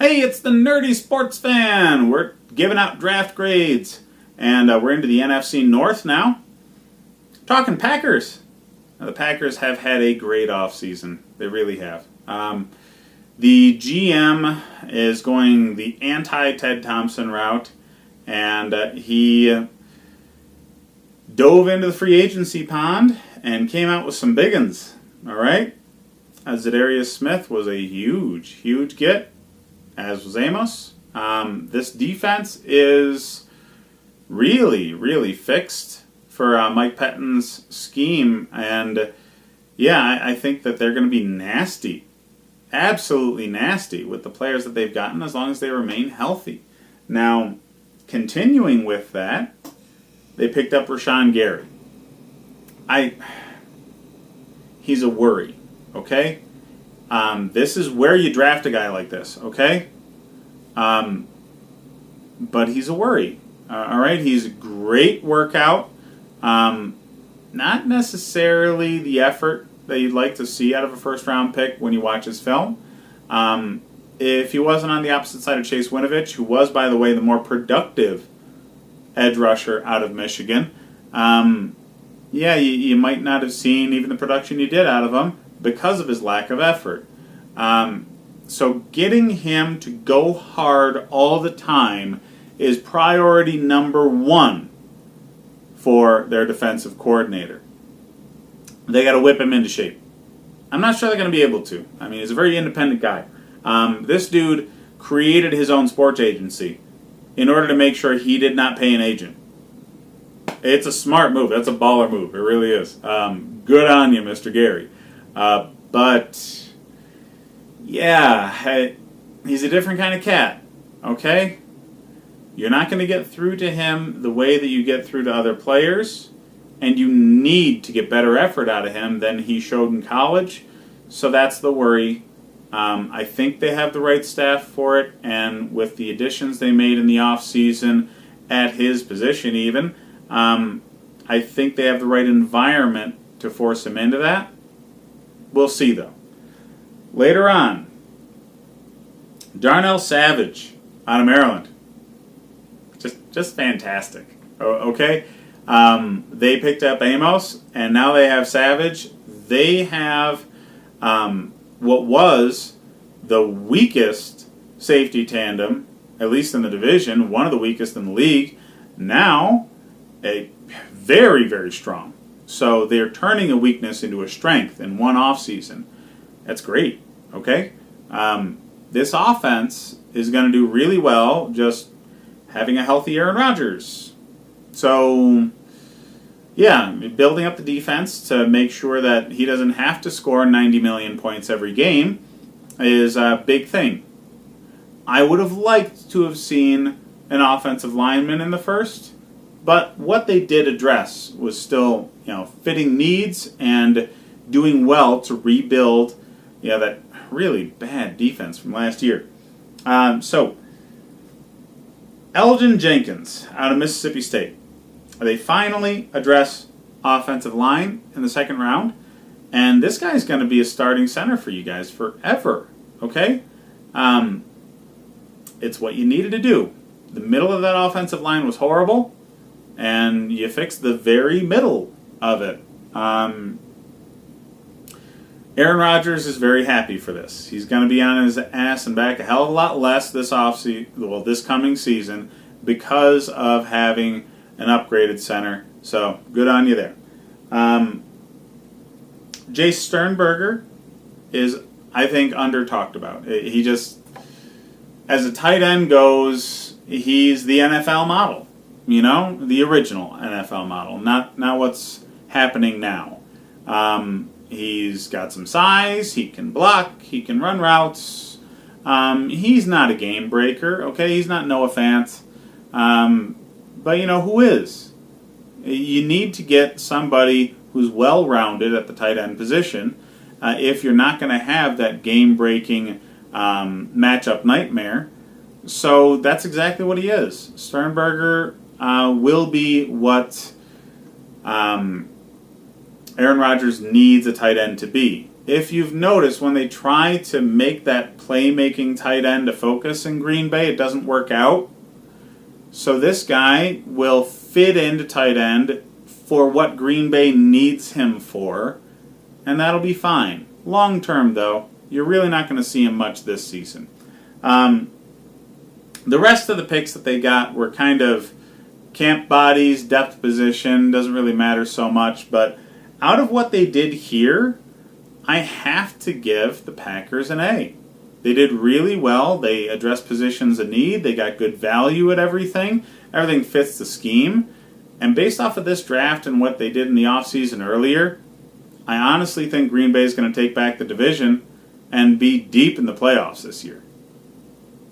Hey, it's the Nerdy Sports Fan. We're giving out draft grades, and we're into the NFC North now. Talking Packers. Now, the Packers have had a great offseason. They really have. The GM is going the anti-Ted Thompson route, and he dove into the free agency pond and came out with some big uns. All right? Za'Darius Smith was a huge get, as was Amos. This defense is really fixed for Mike Pettine's scheme, and yeah, I think that they're going to be nasty, absolutely nasty with the players that they've gotten as long as they remain healthy. Now, continuing with that, they picked up Rashan Gary. He's a worry, okay? This is where you draft a guy like this, okay? But he's a worry. All right, he's a great workout. Not necessarily the effort that you'd like to see out of a first-round pick when you watch his film. If he wasn't on the opposite side of Chase Winovich, who was, by the way, the more productive edge rusher out of Michigan, you might not have seen even the production you did out of him because of his lack of effort. So getting him to go hard all the time is priority number one for their defensive coordinator. They got to whip him into shape. I'm not sure they're going to be able to. I mean, he's a very independent guy. This dude created his own sports agency in order to make sure he did not pay an agent. It's a smart move. That's a baller move. It really is. Good on you, Mr. Gary. But, yeah, he's a different kind of cat, okay? You're not going to get through to him the way that you get through to other players, and you need to get better effort out of him than he showed in college. So that's the worry. I think they have the right staff for it, and with the additions they made in the offseason at his position even, I think they have the right environment to force him into that. We'll see, though. Later on, Darnell Savage out of Maryland. Just fantastic. Okay? They picked up Amos, and now they have Savage. They have what was the weakest safety tandem, at least in the division, one of the weakest in the league. Now, a very strong. So they're turning a weakness into a strength in one offseason. That's great, okay? This offense is going to do really well just having a healthy Aaron Rodgers. So, yeah, building up the defense to make sure that he doesn't have to score 90 million points every game is a big thing. I would have liked to have seen an offensive lineman in the first, but what they did address was still, fitting needs and doing well to rebuild, that really bad defense from last year. So, Elgin Jenkins out of Mississippi State. They finally address offensive line in the second round, and this guy's going to be a starting center for you guys forever, okay? It's what you needed to do. The middle of that offensive line was horrible, and you fixed the very middle of it. Aaron Rodgers is very happy for this. He's going to be on his ass and back a hell of a lot less this coming season because of having an upgraded center. So, good on you there. Jace Sternberger is, I think, under-talked about. He just, as a tight end goes, he's the NFL model. The original NFL model, not what's happening now. He's got some size, he can block, he can run routes. He's not a game breaker, okay? He's not Noah Fant. But who is? You need to get somebody who's well-rounded at the tight end position if you're not going to have that game-breaking matchup nightmare. So that's exactly what he is. Sternberger will be what Aaron Rodgers needs a tight end to be. if you've noticed, when they try to make that playmaking tight end a focus in Green Bay, it doesn't work out. So this guy will fit into tight end for what Green Bay needs him for, and that'll be fine. Long term, though, you're really not going to see him much this season. The rest of the picks that they got were kind of camp bodies, depth position, doesn't really matter so much, but out of what they did here, I have to give the Packers an A. They did really well. They addressed positions of need. They got good value at everything. Everything fits the scheme. And based off of this draft and what they did in the offseason earlier, I honestly think Green Bay is going to take back the division and be deep in the playoffs this year.